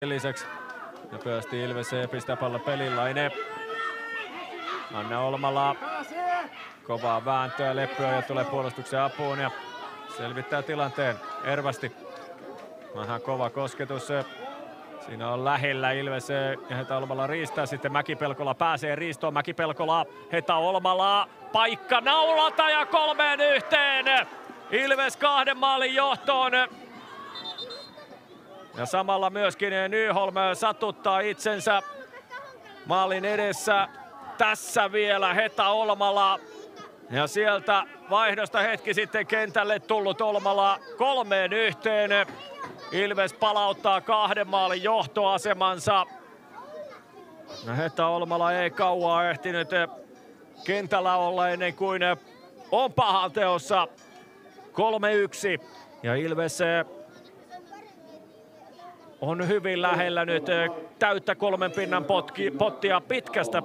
Lisäksi nopeasti Ilves pistää pallo Pelilainen. Anne Olmala. Kovaa vääntöä, Leppyä ja tulee puolustuksen apuun ja selvittää tilanteen. Ervasti. Vähän kova kosketus. Siinä on lähellä Ilves ja Heta Olmala riistää. Sitten Mäki-Pelkola pääsee riistoon. Mäki-Pelkola, Heta Olmala. Paikka naulata ja 3-1. Ilves 2 maalin johtoon. Ja samalla myöskin Nyholm satuttaa itsensä maalin edessä. Tässä vielä Heta Olmala. Ja sieltä vaihdosta hetki sitten kentälle tullut Olmala 3-1. Ilves palauttaa 2 maalin johtoasemansa. No Heta Olmala ei kauaa ehtinyt kentällä olla ennen kuin on pahanteossa 3-1. Ja Ilves on hyvin lähellä nyt täyttä 3 pinnan pottia pitkästä